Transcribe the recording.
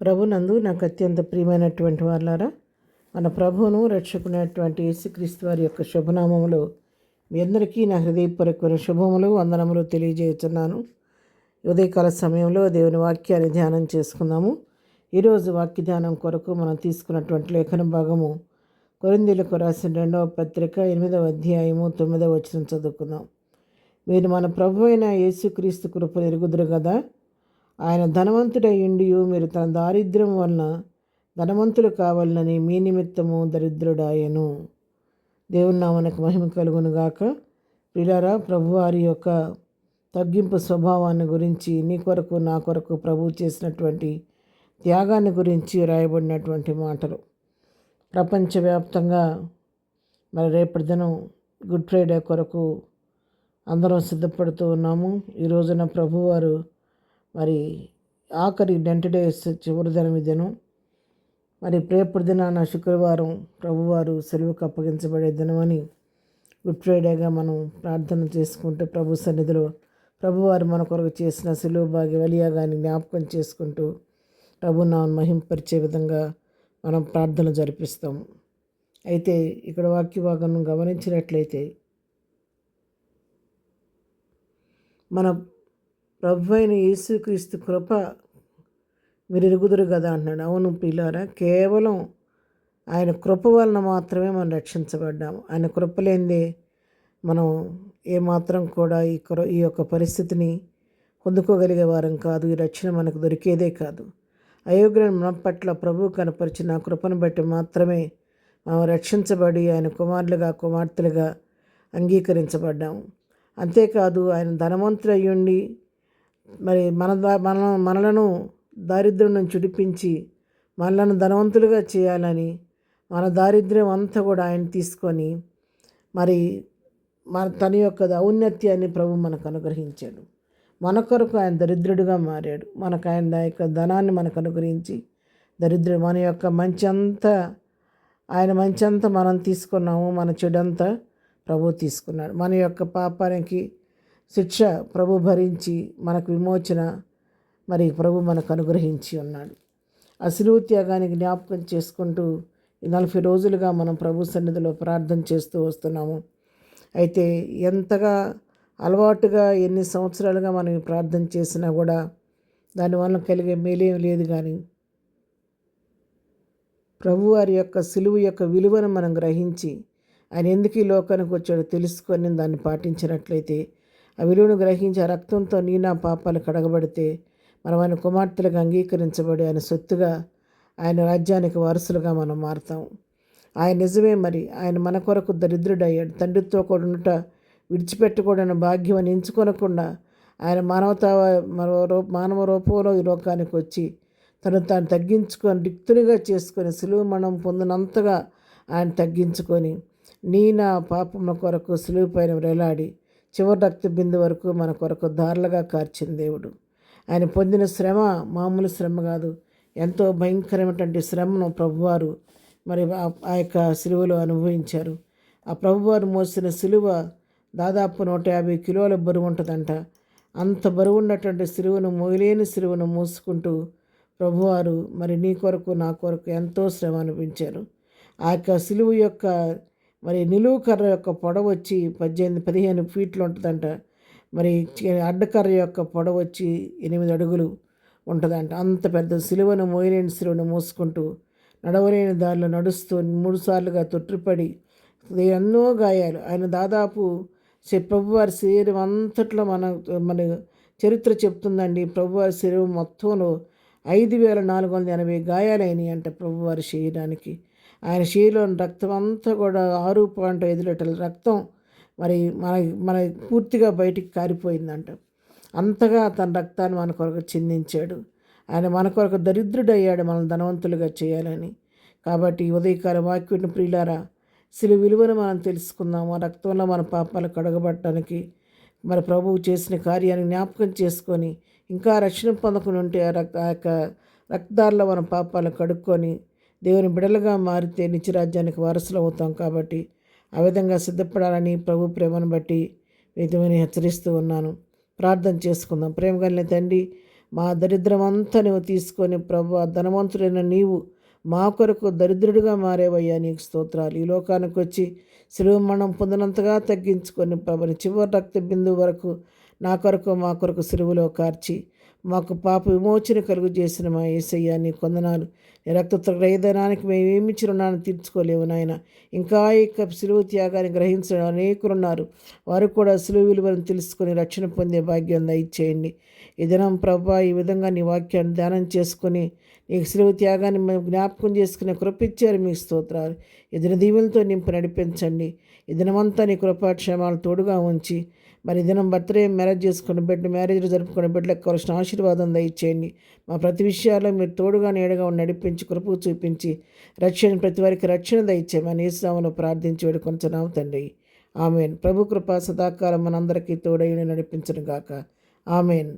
ప్రభునందు నాకు అత్యంత ప్రియమైనటువంటి వాళ్ళారా, మన ప్రభువును రక్షకునైనటువంటి యేసుక్రీస్తు వారి యొక్క శుభనామములో మీ అందరికీ నా హృదయపూర్వకమైన శుభములు వందనములు తెలియజేస్తున్నాను. ఉదయకాల సమయంలో దేవుని వాక్యాన్ని ధ్యానం చేసుకుందాము. ఈరోజు వాక్య ధ్యానం కొరకు మనం తీసుకున్నటువంటి లేఖన భాగము కొరింథీయులకు రాసిన 2వ పత్రిక 8వ అధ్యాయము 9వ వచనం చదువుకుందాం. మీరు మన ప్రభు అయిన యేసుక్రీస్తు కృపను ఎరుగుదురు కదా. ఆయన ధనవంతుడయ్యుండి మీరు తన దారిద్ర్యం వలన ధనవంతులు కావాలని మీ నిమిత్తము దరిద్రుడాయను. దేవుని నామమునకు మహిమ కలుగును గాక. ప్రియులారా, ప్రభువారి యొక్క తగ్గింపు స్వభావాన్ని గురించి, నీ కొరకు నా కొరకు ప్రభువు చేసినటువంటి త్యాగాన్ని గురించి రాయబడినటువంటి మాటలు. ప్రపంచవ్యాప్తంగా మరి రేపటి దినం గుడ్ ఫ్రైడే కొరకు అందరం సిద్ధపడుతూ ఉన్నాము. ఈ రోజున ప్రభువారు మరి ఆఖరి 10 డేస్ చివరి దినం ఇదను. మరి రేపటి దినాన శుక్రవారం ప్రభువారు సెలవుకు అప్పగించబడే దినమని గుడ్ ఫ్రైడేగా మనం ప్రార్థన చేసుకుంటూ ప్రభు సన్నిధిలో ప్రభువారు మన కొరకు చేసిన సెలవు భాగ్య బలియాగాన్ని జ్ఞాపకం చేసుకుంటూ ప్రభునామమును మహింపరిచే విధంగా మనం ప్రార్థన జరిపిస్తాము. అయితే ఇక్కడ వాక్య భాగం గమనించినట్లయితే మన ప్రభు అయిన యేసుక్రీస్తు కృప మీరు ఎరుగుదురు కదా అంటున్నాడు. అవును ప్రియులారా, కేవలం ఆయన కృప వలన మాత్రమే మనం రక్షించబడ్డాము. ఆయన కృప లేనిదే మనం ఏమాత్రం కూడా ఈ యొక్క పరిస్థితిని పొందుకోగలిగే వారం కాదు. ఈ రక్షణ మనకు దొరికేదే కాదు. అయోగ్యులైన మన పట్ల ప్రభువు కనపరిచిన కృపను బట్టి మాత్రమే మనం రక్షించబడి ఆయన కుమారులుగా కుమార్తెలుగా అంగీకరించబడ్డాము. అంతేకాదు, ఆయన ధనవంతుడయ్యుండి మరి మనలను దారిద్ర్యం నుంచి విడిపించి మనలను ధనవంతులుగా చేయాలని మన దారిద్ర్యం అంతా కూడా ఆయన తీసుకొని మరి తన యొక్క ఔన్నత్యాన్ని ప్రభు మనకు అనుగ్రహించాడు. మన కొరకు ఆయన దరిద్రుడిగా మారాడు. మనకు ఆయన యొక్క ధనాన్ని మనకు అనుగ్రహించి దరిద్రుడు మన యొక్క మంచి అంతా మనం తీసుకున్నాము. మన చెడంతా ప్రభు తీసుకున్నాడు. మన యొక్క పాపానికి శిక్ష ప్రభు భరించి మనకు విమోచన మరి ప్రభు మనకు అనుగ్రహించి ఉన్నాడు. ఆ శిలువ త్యాగానికి జ్ఞాపకం చేసుకుంటూ 40 రోజులుగా మనం ప్రభు సన్నిధిలో ప్రార్థన చేస్తూ వస్తున్నాము. అయితే ఎంతగా అలవాటుగా ఎన్ని సంవత్సరాలుగా మనం ఈ ప్రార్థన చేసినా కూడా దానివల్ల కలిగే మేలేం లేదు. కానీ ప్రభువారి యొక్క శిలువ యొక్క విలువను మనం గ్రహించి ఆయన ఎందుకు ఈ లోకానికి వచ్చాడో తెలుసుకొని దాన్ని పాటించినట్లయితే, ఆ విలువను గ్రహించి ఆ రక్తంతో నీ నా పాపాలు కడగబడితే మనం ఆయన కుమార్తెలుగా అంగీకరించబడి ఆయన సొత్తుగా ఆయన రాజ్యానికి వారసులుగా మనం మారుతాం. ఆయన నిజమే, మరి ఆయన మన కొరకు దరిద్రుడయ్యాడు. తండ్రితో కూడా ఉండుట విడిచిపెట్టకూడని భాగ్యం అని ఎంచుకొనకుండా ఆయన మానవ రూపంలో ఈ లోకానికి వచ్చి తాను తగ్గించుకొని రిక్తునిగా చేసుకొని సిలువ మనం పొందినంతగా ఆయన తగ్గించుకొని నీ నా పాపముల కొరకు సిలువ పైన వేలాడి చివరి రక్త బిందు వరకు మన కొరకు దారులుగా కార్చిన దేవుడు. ఆయన పొందిన శ్రమ మామూలు శ్రమ కాదు, ఎంతో భయంకరమైనటువంటి శ్రమను ప్రభువారు మరి ఆ యొక్క సిలువలో అనుభవించారు. ఆ ప్రభువారు మోసిన సిలువ దాదాపు 150 కిలోల బరువు ఉంటుందంట. అంత బరువు ఉన్నటువంటి సిలువను, మోయలేని సిలువను మోసుకుంటూ ప్రభువారు మరి నీ కొరకు నా కొరకు ఎంతో శ్రమ అనిపించారు. ఆ యొక్క సిలువ యొక్క మరి నిలువు కర్ర యొక్క పొడవు వచ్చి 15 ఫీట్లు ఉంటుందంట. మరి అడ్డకర్ర యొక్క పొడవు వచ్చి 8 అడుగులు ఉంటుందంట. అంత పెద్ద సిలువను, మోయలేని సిలువను మోసుకుంటూ నడవలేని దారిలో నడుస్తూ 3 సార్లుగా తొట్టిపడి ఎన్నో గాయాలు. ఆయన దాదాపు ప్రభువారి శరీరం అంతట్లో మన చరిత్ర చెప్తుందండి. ప్రభువారి శరీరం మొత్తంలో 5480 గాయాలైనాయి అంట ప్రభువారి శరీరానికి. ఆయన శరీరంలోని రక్తం అంతా కూడా 6.5 లీటర్ల రక్తం మరి మన పూర్తిగా బయటికి కారిపోయిందంట. అంతగా తన రక్తాన్ని మన కొరకు చిందించాడు. ఆయన మన కొరకు దరిద్రుడయ్యాడు మనం ధనవంతులుగా చేయాలని. కాబట్టి ఉదయకాల వాక్యుని ప్రియులారా, శిలువ విలువను మనం తెలుసుకుందాము. ఆ రక్తంలో మన పాపాలు కడగబట్టడానికి మరి ప్రభువు చేసిన కార్యాన్ని జ్ఞాపకం చేసుకొని ఇంకా రక్షణ పొందకుండా ఉంటే ఆ యొక్క రక్తదారిలో మన పాపాలను కడుక్కొని దేవుని బిడలుగా మారితే నిత్యరాజ్యానికి వారసులు అవుతాం. కాబట్టి ఆ విధంగా సిద్ధపడాలని ప్రభు ప్రేమను బట్టి మీతో హెచ్చరిస్తూ ఉన్నాను. ప్రార్థన చేసుకుందాం. ప్రేమ కలిగిన తండ్రి, మా దరిద్రం అంతా నువ్వు తీసుకొని ప్రభు ధనవంతుడైన నీవు మా కొరకు దరిద్రుడిగా మారేవయ్యా, నీకు స్తోత్రాలు. ఈ లోకానికి వచ్చి శిలువ మరణం పొందినంతగా తగ్గించుకొని ప్రభుని చివరి రక్త బిందువు వరకు నా కొరకు మా కొరకు సిలువలో కార్చి మాకు పాప విమోచన కలుగు చేసిన మా యేసయ్య, నీ కొందనాలు. నీ రక్త క్రయధనానికి మేము ఏమిచ్చి రుణాన్ని తీర్చుకోలేవు నాయన. ఇంకా ఇక సిలువ త్యాగాన్ని గ్రహించిన అనేకులున్నారు. వారు కూడా సిలువ విలువను తెలుసుకొని రక్షణ పొందే భాగ్యం దయచేయండి. ఈ దినం ప్రభా ఈ విధంగా నీ వాక్యాన్ని ధ్యానం చేసుకొని నీకు సిలువ త్యాగాన్ని మేము జ్ఞాపకం చేసుకునే కృపిచ్చారు, మీకు స్తోత్రాలు. ఈ దిన దీవులతో నింపు నడిపించండి. ఈ దినమంతా నీ కృపాక్షేమాలు తోడుగా ఉంచి మరి దినం బర్త్డే మ్యారేజ్ చేసుకుని మ్యారేజ్లు జరుపుకునే బిడ్డలకు కావాల్సిన ఆశీర్వాదం దయచేయండి. మా ప్రతి విషయాల్లో మీరు తోడుగా నీడగా నడిపించి కృప చూపించి ప్రతి వారికి రక్షణ దయచేయమని యేసునామములో ప్రార్థించి వేడుకొంచున్నాము తండ్రి. ఆమెన్. ప్రభు కృప సదాకాలం మనందరికీ తోడైన నడిపించును గాక. ఆమెన్.